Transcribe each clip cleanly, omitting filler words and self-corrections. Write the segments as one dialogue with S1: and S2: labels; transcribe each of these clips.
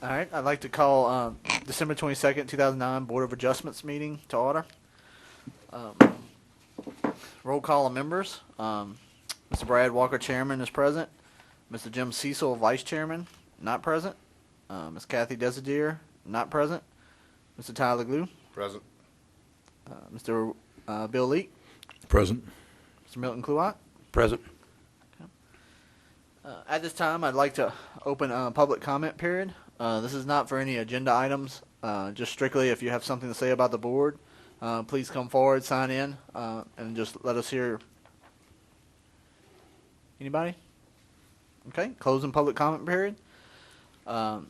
S1: All right, I'd like to call December 22nd, 2009 Board of Adjustments meeting to order. Roll call of members. Mr. Brad Walker, Chairman, is present. Mr. Jim Cecil, Vice Chairman, not present. Ms. Kathy Desideer, not present. Mr. Tyler Glue.
S2: Present.
S1: Mr. Bill Leake.
S3: Present.
S1: Mr. Milton Kluwat.
S3: Present.
S1: At this time, I'd like to open a public comment period. This is not for any agenda items, just strictly if you have something to say about the board, please come forward, sign in, and just let us hear. Anybody? Okay, closing public comment period. I'd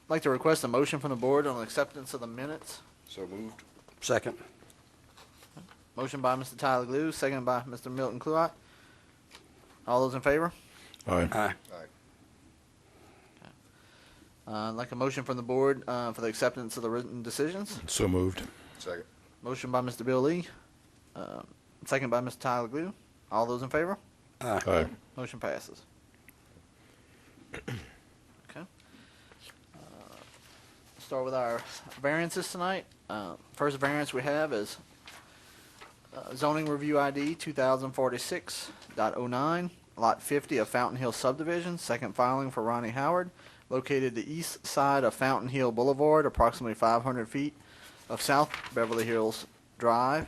S1: like to request a motion from the board on acceptance of the minutes.
S2: So moved.
S3: Second.
S1: Motion by Mr. Tyler Glue, second by Mr. Milton Kluwat. All those in favor?
S3: Aye.
S2: Aye.
S1: I'd like a motion from the board for the acceptance of the written decisions.
S3: So moved.
S2: Second.
S1: Motion by Mr. Bill Lee, second by Mr. Tyler Glue. All those in favor?
S3: Aye.
S1: Motion passes. Okay. Start with our variances tonight. First variance we have is zoning review ID 2046.09, lot 50 of Fountain Hill Subdivision, second filing for Ronnie Howard, located the east side of Fountain Hill Boulevard, approximately 500 feet of South Beverly Hills Drive.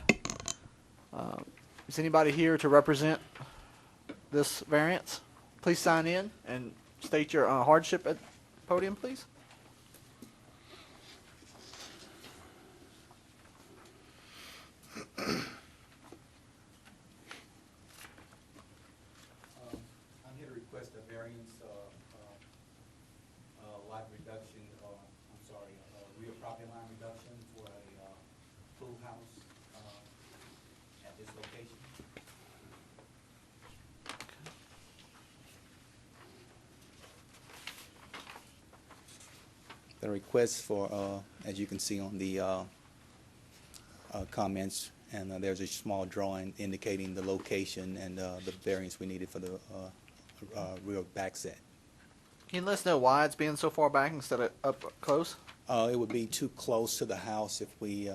S1: Is anybody here to represent this variance? Please sign in and state your hardship at the podium, please.
S4: I'm here to request a variance, lot reduction, rear property line reduction for a pool house at this location. The request for, as you can see on the comments, and there's a small drawing indicating the location and the variance we needed for the rear back set.
S1: Can you let us know why it's being so far back instead of up close?
S4: It would be too close to the house if we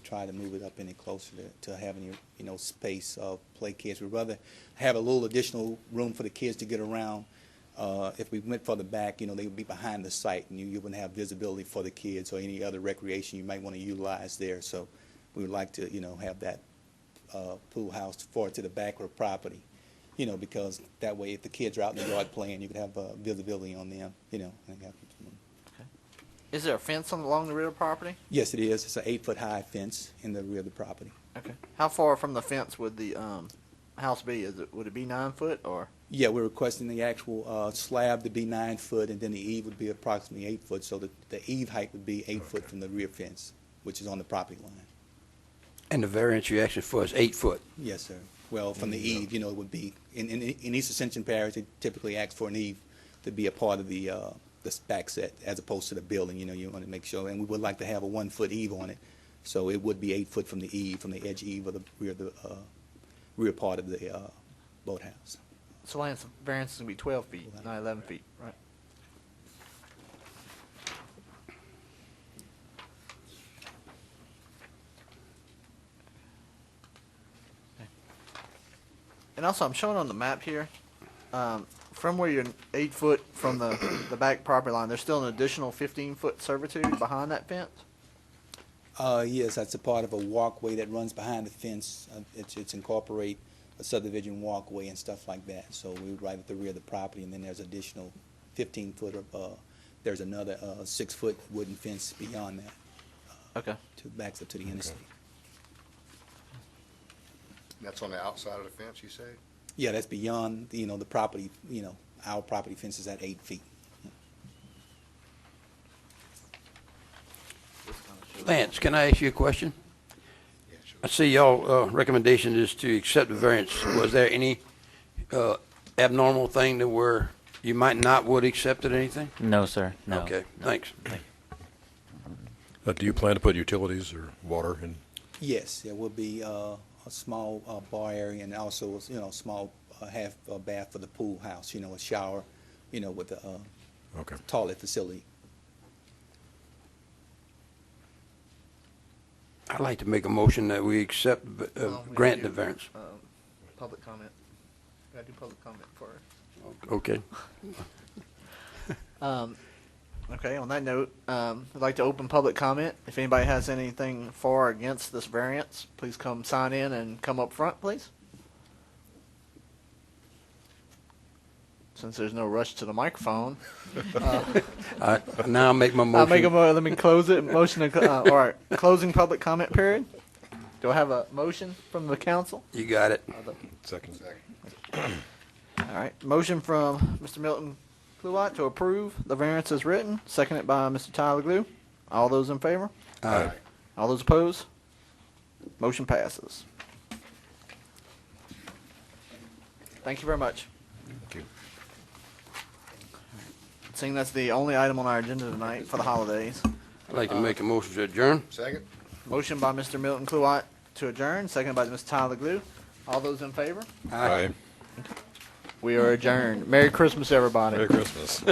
S4: try to move it up any closer to have any space play kids. We'd rather have a little additional room for the kids to get around. If we went for the back, they would be behind the site, and you wouldn't have visibility for the kids or any other recreation you might want to utilize there. So we would like to have that pool house forward to the back of the property. Because that way, if the kids are out in the yard playing, you could have visibility on them.
S1: Is there a fence along the rear of the property?
S4: Yes, it is. It's an 8-foot-high fence in the rear of the property.
S1: Okay. How far from the fence would the house be? Would it be 9 foot or?
S4: Yeah, we're requesting the actual slab to be 9 foot, and then the eave would be approximately 8 foot. So the eave height would be 8 foot from the rear fence, which is on the property line.
S5: And the variance you asked for is 8 foot.
S4: Yes, sir. Well, from the eave, it would be in East Ascension Parish, they typically ask for an eave to be a part of the back set as opposed to the building. You want to make sure, and we would like to have a 1 foot eave on it, so it would be 8 foot from the eave, from the edge eave of the rear part of the boathouse.
S1: So Lance, variance is gonna be 12 feet, not 11 feet, right? And also, I'm showing on the map here, from where you're 8 foot from the back property line, there's still an additional 15-foot servitude behind that fence?
S4: Yes, that's a part of a walkway that runs behind the fence. It's incorporate a subdivision walkway and stuff like that. So we would right at the rear of the property, and then there's additional 15-foot of, there's another 6-foot wooden fence beyond that.
S1: Okay.
S4: To backs up to the interstate.
S2: That's on the outside of the fence, you say?
S4: Yeah, that's beyond, the property, our property fence is at 8 feet.
S5: Lance, can I ask you a question?
S2: Yeah, sure.
S5: I see y'all recommendation is to accept the variance. Was there any abnormal thing that where you might not would accept it, anything?
S6: No, sir. No.
S5: Okay,
S6: No.
S5: thanks.
S3: Do you plan to put utilities or water in?
S4: Yes, there will be a small bar area and also, small half bath for the pool house, a shower, with a
S3: Okay.
S4: toilet facility.
S5: I'd like to make a motion that we accept, grant the variance.
S1: Public comment. Gotta do public comment first.
S5: Okay.
S1: Okay, on that note, I'd like to open public comment. If anybody has anything for or against this variance, please come sign in and come up front, please. Since there's no rush to the microphone,
S5: Now I'll make my
S1: I'll make
S5: motion.
S1: let me close it. Motion to, all right, closing public comment period. Do I have a motion from the council?
S5: You got it.
S3: Second.
S1: All right, motion from Mr. Milton Cluett to approve the variance as written, seconded by Mr. Tyler Glue. All those in favor?
S5: Aye.
S1: All those opposed? Motion passes. Thank you very much.
S3: Thank you.
S1: Seeing that's the only item on our agenda tonight for the holidays.
S5: I'd like to make a motion to adjourn.
S2: Second?
S1: Motion by Mr. Milton Cluett to adjourn, seconded by Mr. Tyler Glue. All those in favor?
S3: Aye.
S1: We are adjourned. Merry Christmas, everybody.
S3: Merry Christmas.